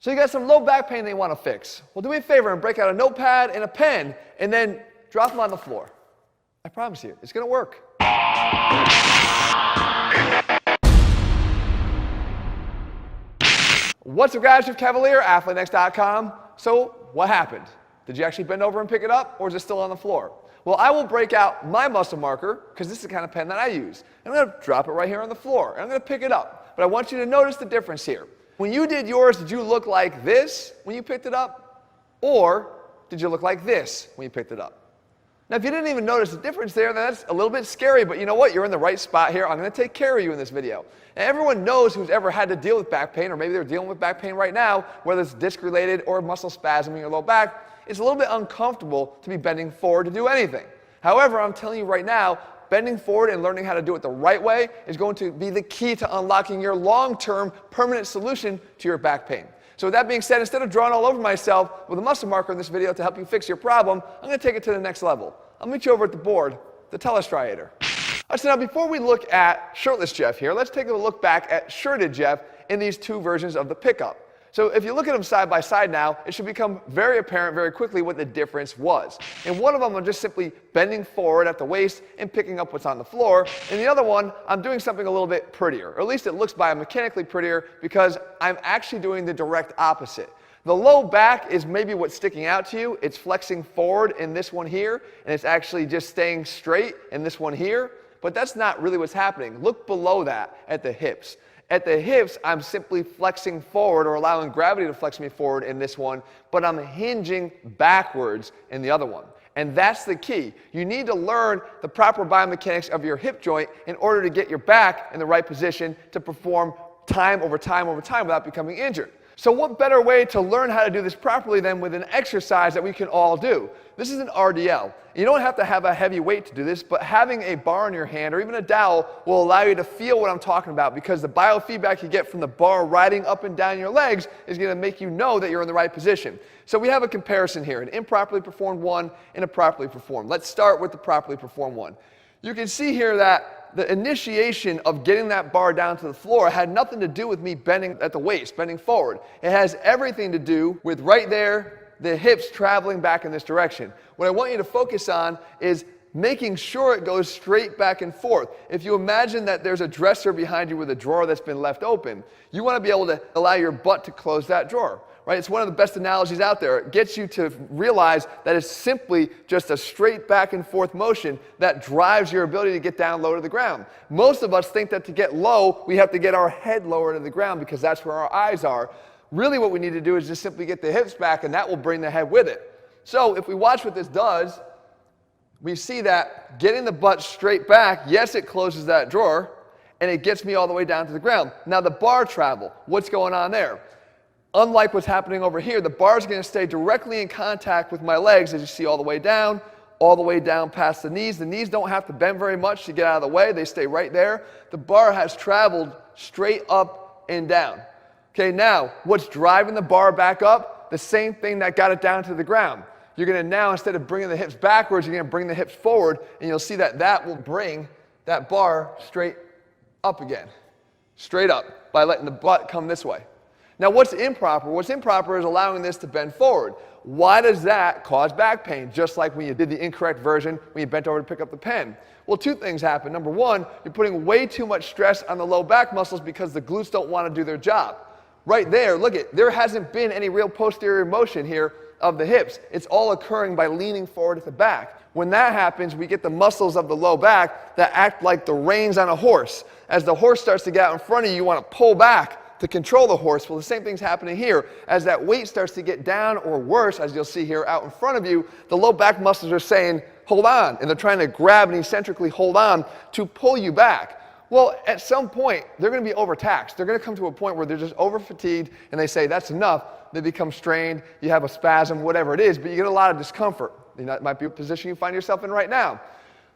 So you got some low back pain they want to fix. Well, do me a favor and break out a notepad and a pen and then drop them on the floor. I promise you, it's going to work. What's up, guys? Jeff Cavalier, ATHLEAN-X.com. So what happened? Did you actually bend over and pick it up, or is it still on the floor? Well, I will break out my muscle marker, because this is the kind of pen that I use. I'm going to drop it right here on the floor, and I'm going to pick it up. But I want you to notice the difference here. When you did yours, did you look like this when you picked it up? Or did you look like this when you picked it up? Now, if you didn't even notice the difference there, then that's a little bit scary, but you know what? You're in the right spot here. I'm going to take care of you in this video. And everyone knows who's ever had to deal with back pain, or maybe they're dealing with back pain right now, whether it's disc-related or muscle spasm in your low back. It's a little bit uncomfortable to be bending forward to do anything. However, I'm telling you right now, bending forward and learning how to do it the right way is going to be the key to unlocking your long-term permanent solution to your back pain. So with that being said, instead of drawing all over myself with a muscle marker in this video to help you fix your problem, I'm going to take it to the next level. I'll meet you over at the board, the telestriator. All right, so now before we look at shirtless Jeff here, let's take a look back at shirted Jeff in these two versions of the pickup. So if you look at them side by side now, it should become very apparent very quickly what the difference was. In one of them, I'm just simply bending forward at the waist and picking up what's on the floor. In the other one, I'm doing something a little bit prettier, or at least it looks biomechanically prettier, because I'm actually doing the direct opposite. The low back is maybe what's sticking out to you. It's flexing forward in this one here, and it's actually just staying straight in this one here. But that's not really what's happening. Look below that at the hips. At the hips, I'm simply flexing forward, or allowing gravity to flex me forward in this one, but I'm hinging backwards in the other one. And that's the key. You need to learn the proper biomechanics of your hip joint in order to get your back in the right position to perform time over time over time without becoming injured. So what better way to learn how to do this properly than with an exercise that we can all do? This is an RDL. You don't have to have a heavy weight to do this, but having a bar in your hand or even a dowel will allow you to feel what I'm talking about, because the biofeedback you get from the bar riding up and down your legs is going to make you know that you're in the right position. So we have a comparison here, an improperly performed one and a properly performed. Let's start with the properly performed one. You can see here that the initiation of getting that bar down to the floor had nothing to do with me bending at the waist, bending forward. It has everything to do with right there, the hips traveling back in this direction. What I want you to focus on is making sure it goes straight back and forth. If you imagine that there's a dresser behind you with a drawer that's been left open, you want to be able to allow your butt to close that drawer. Right? It's one of the best analogies out there. It gets you to realize that it's simply just a straight back and forth motion that drives your ability to get down low to the ground. Most of us think that to get low, we have to get our head lower to the ground because that's where our eyes are. Really what we need to do is just simply get the hips back, and that will bring the head with it. So if we watch what this does, we see that getting the butt straight back, yes, it closes that drawer, and it gets me all the way down to the ground. Now the bar travel, what's going on there? Unlike what's happening over here, the bar is going to stay directly in contact with my legs, as you see all the way down past the knees. The knees don't have to bend very much to get out of the way. They stay right there. The bar has traveled straight up and down. Okay, now, what's driving the bar back up? The same thing that got it down to the ground. You're going to now, instead of bringing the hips backwards, you're going to bring the hips forward, and you'll see that that will bring that bar straight up again. Straight up, by letting the butt come this way. Now, what's improper? What's improper is allowing this to bend forward. Why does that cause back pain, just like when you did the incorrect version when you bent over to pick up the pen? Well, two things happen. Number one, you're putting way too much stress on the low back muscles because the glutes don't want to do their job. Right there, look at, there hasn't been any real posterior motion here of the hips. It's all occurring by leaning forward at the back. When that happens, we get the muscles of the low back that act like the reins on a horse. As the horse starts to get out in front of you, you want to pull back to control the horse. Well, the same thing's happening here. As that weight starts to get down, or worse, as you'll see here out in front of you, the low back muscles are saying, hold on, and they're trying to grab and eccentrically hold on to pull you back. Well, at some point, they're going to be overtaxed. They're going to come to a point where they're just over-fatigued, and they say, that's enough. They become strained, you have a spasm, whatever it is, but you get a lot of discomfort. That might be a position you find yourself in right now.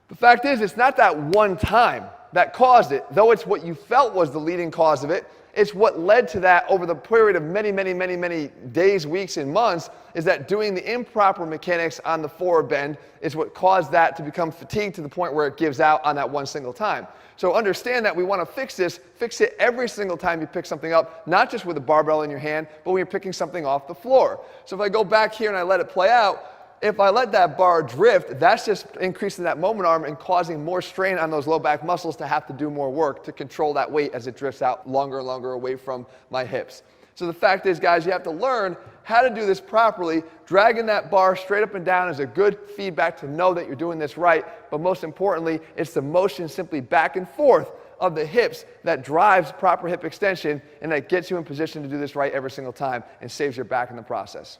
The fact is, it's not that one time that caused it, though it's what you felt was the leading cause of it. It's what led to that over the period of many days, weeks, and months, is that doing the improper mechanics on the forward bend is what caused that to become fatigued to the point where it gives out on that one single time. So understand that we want to fix it every single time you pick something up, not just with a barbell in your hand, but when you're picking something off the floor. So if I go back here and I let it play out, if I let that bar drift, that's just increasing that moment arm and causing more strain on those low back muscles to have to do more work to control that weight as it drifts out longer and longer away from my hips. So the fact is, guys, you have to learn how to do this properly. Dragging that bar straight up and down is a good feedback to know that you're doing this right, but most importantly, it's the motion simply back and forth of the hips that drives proper hip extension and that gets you in position to do this right every single time and saves your back in the process.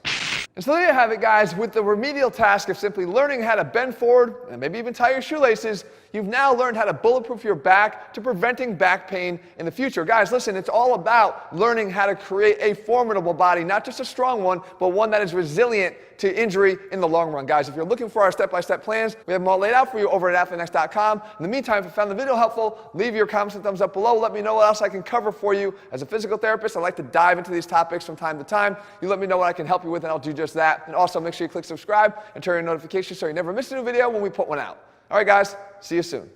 And so there you have it, guys. With the remedial task of simply learning how to bend forward and maybe even tie your shoelaces, you've now learned how to bulletproof your back to preventing back pain in the future. Guys, listen, it's all about learning how to create a formidable body, not just a strong one, but one that is resilient to injury in the long run. Guys, if you're looking for our step-by-step plans, we have them all laid out for you over at ATHLEAN-X.com. In the meantime, if you found the video helpful, leave your comments and thumbs up below. Let me know what else I can cover for you. As a physical therapist, I like to dive into these topics from time to time. You let me know what I can help you with, and I'll do just that. And also, make sure you click subscribe and turn on your notifications so you never miss a new video when we put one out. All right, guys, see you soon.